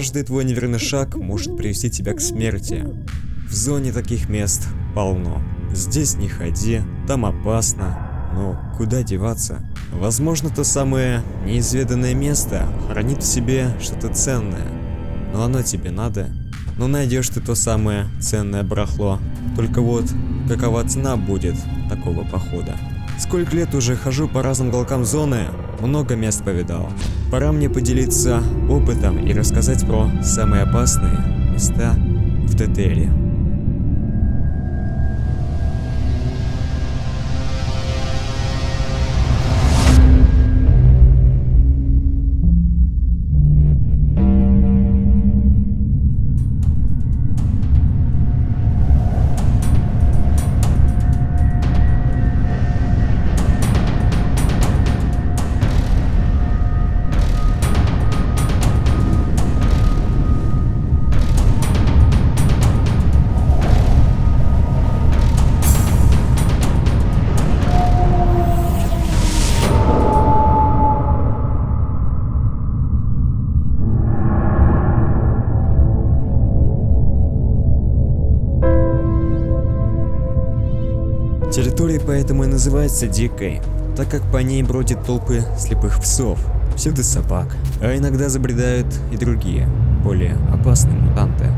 каждый твой неверный шаг может привести тебя к смерти. В зоне таких мест полно. Здесь не ходи, там опасно. Но куда деваться? Возможно, то самое неизведанное место хранит в себе что-то ценное. Но оно тебе надо. Но найдешь ты то самое ценное барахло. Только вот, какова цена будет такого похода? Сколько лет уже хожу по разным уголкам зоны, много мест повидал. Пора мне поделиться опытом и рассказать про самые опасные места в ТТРе. Территория поэтому и называется Дикой, так как по ней бродят толпы слепых псов, псевдособак, а иногда забредают и другие, более опасные мутанты.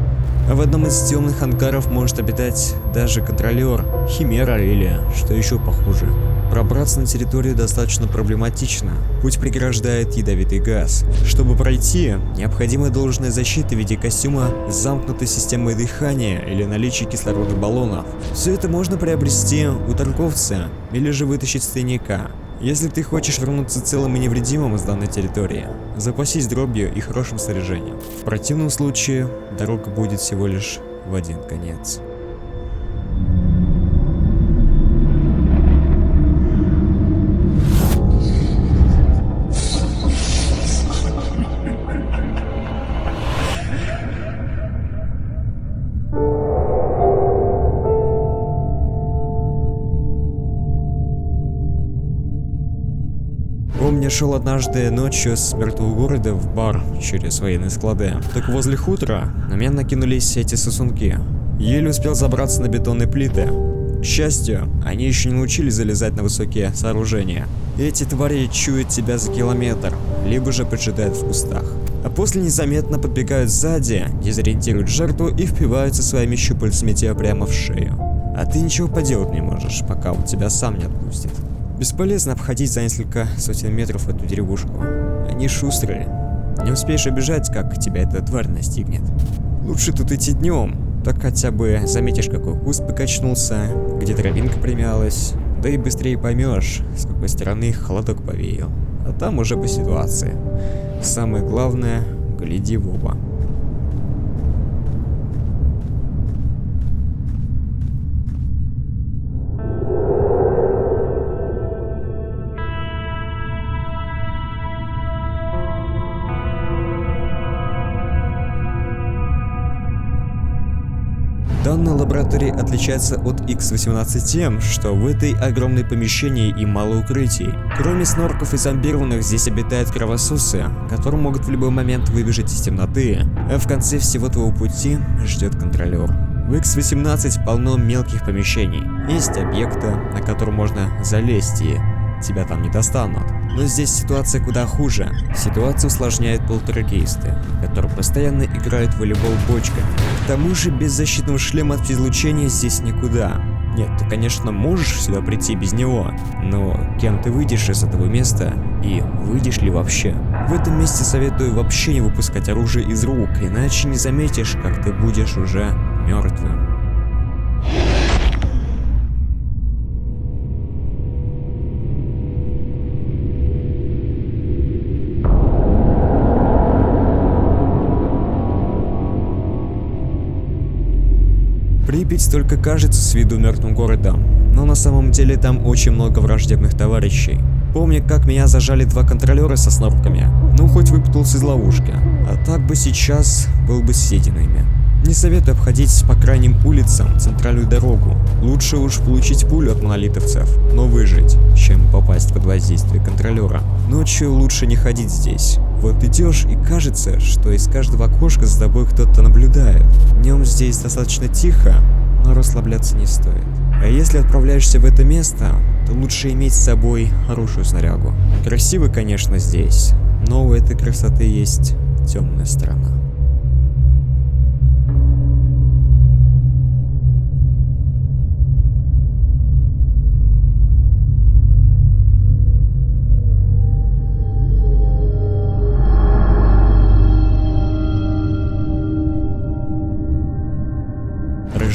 А в одном из темных ангаров может обитать даже контролер, химера или что еще похуже. Пробраться на территорию достаточно проблематично, путь преграждает ядовитый газ. Чтобы пройти, необходима должная защита в виде костюма с замкнутой системой дыхания или наличие кислородных баллонов. Все это можно приобрести у торговца или же вытащить с тайника. Если ты хочешь вернуться целым и невредимым с данной территории, запасись дробью и хорошим снаряжением. В противном случае дорога будет всего лишь в один конец. Помню, шел однажды ночью с мертвого города в бар через военные склады. Так возле хутора на меня накинулись эти сосунки. Еле успел забраться на бетонные плиты. К счастью, они еще не научились залезать на высокие сооружения. Эти твари чуют тебя за километр, либо же поджидают в кустах. А после незаметно подбегают сзади, дезориентируют жертву и впиваются своими щупальцами тебе прямо в шею. А ты ничего поделать не можешь, пока он тебя сам не отпустит. Бесполезно обходить за несколько сотен метров эту деревушку. Они шустрые. Не успеешь обижать, как тебя эта тварь настигнет. Лучше тут идти днем, так хотя бы заметишь, какой куст покачнулся, где травинка примялась, да и быстрее поймешь, с какой стороны холодок повеял. А там уже по ситуации. Самое главное, гляди в оба. Данная лаборатория отличается от X-18 тем, что в этой огромной помещении и мало укрытий. Кроме снорков и зомбированных, здесь обитают кровососы, которые могут в любой момент выбежать из темноты, а в конце всего твоего пути ждет контролер. В X-18 полно мелких помещений. Есть объекты, на которые можно залезть и тебя там не достанут. Но здесь ситуация куда хуже. Ситуацию усложняют полтергейсты, которые постоянно играют в волейбол бочками. К тому же без защитного шлема от излучения здесь никуда. Нет, ты, конечно, можешь сюда прийти без него, но кем ты выйдешь из этого места и выйдешь ли вообще? В этом месте советую вообще не выпускать оружие из рук, иначе не заметишь, как ты будешь уже мертвым. Припять только кажется с виду мертвым городом, но на самом деле там очень много враждебных товарищей. Помню, как меня зажали два контролера со снорками, ну хоть выпутался из ловушки, а так бы сейчас был бы съеденными. Не советую обходить по крайним улицам центральную дорогу. Лучше уж получить пулю от монолитовцев, но выжить, чем попасть под воздействие контролера. Ночью лучше не ходить здесь. Вот идешь и кажется, что из каждого окошка за тобой кто-то наблюдает. Днем здесь достаточно тихо, но расслабляться не стоит. А если отправляешься в это место, то лучше иметь с собой хорошую снарягу. Красиво, конечно, здесь, но у этой красоты есть темная сторона.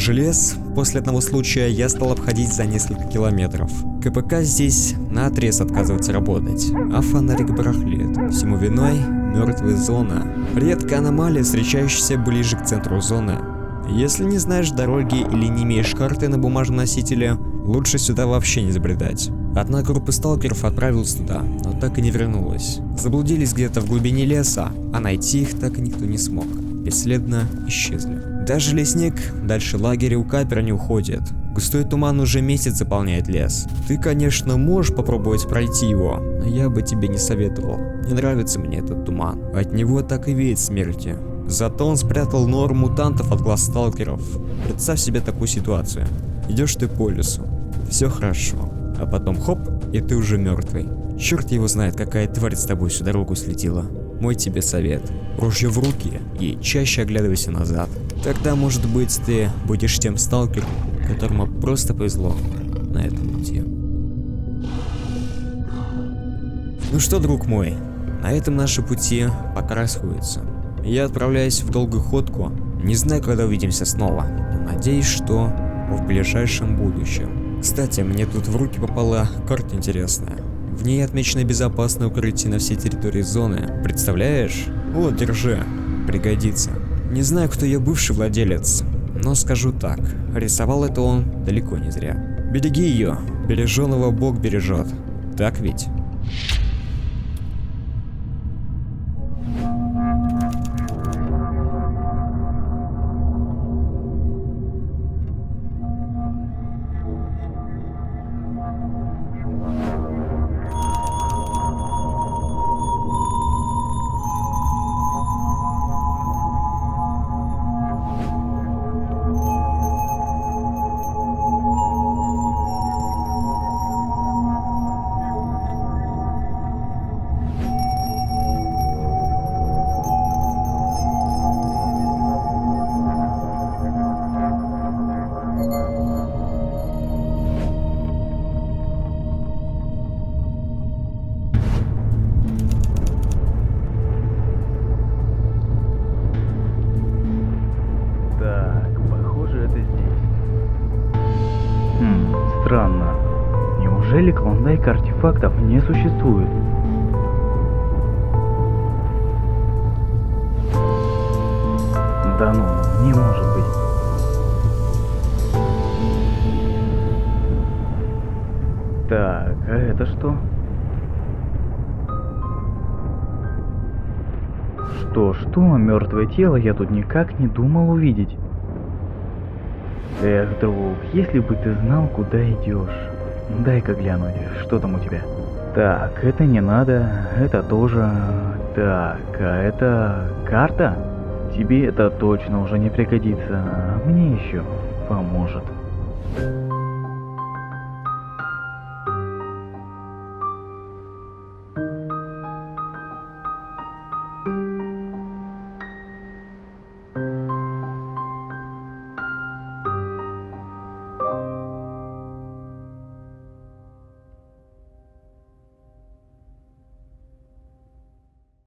Желез после одного случая я стал обходить за несколько километров. КПК здесь наотрез отказывается работать, а фонарик барахлит. Всему виной мертвая зона. Редкая аномалия, встречающаяся ближе к центру зоны. Если не знаешь дороги или не имеешь карты на бумажном носителе, лучше сюда вообще не забредать. Одна группа сталкеров отправилась туда, но так и не вернулась. Заблудились где-то в глубине леса, а найти их так и никто не смог. Бесследно исчезли. Даже лесник дальше лагеря у капера не уходит. Густой туман уже месяц заполняет лес. Ты, конечно, можешь попробовать пройти его, но я бы тебе не советовал. Не нравится мне этот туман. От него так и веет смертью. Зато он спрятал нору мутантов от глаз сталкеров. Представь себе такую ситуацию. Идешь ты по лесу, все хорошо, а потом хоп, и ты уже мертвый. Черт его знает, какая тварь с тобой всю дорогу следила. Мой тебе совет. Ружье в руки и чаще оглядывайся назад. Тогда, может быть, ты будешь тем сталкером, которому просто повезло на этом пути. Ну что, друг мой, на этом наши пути пока расходятся. Я отправляюсь в долгую ходку. Не знаю, когда увидимся снова, но надеюсь, что в ближайшем будущем. Кстати, мне тут в руки попала карта интересная. В ней отмечено безопасное укрытие на всей территории зоны. Представляешь? Вот, держи. Пригодится. Не знаю, кто ее бывший владелец, но скажу так. Рисовал это он далеко не зря. Береги ее. Береженого Бог бережет. Так ведь? Странно. Неужели клондайк артефактов не существует? Да ну, не может быть. Так, а это что? Что? Мертвое тело я тут никак не думал увидеть. Эх, друг, если бы ты знал, куда идешь. Дай-ка глянуть, что там у тебя. Так, это не надо, это тоже. Так, а это карта? Тебе это точно уже не пригодится, а мне еще поможет.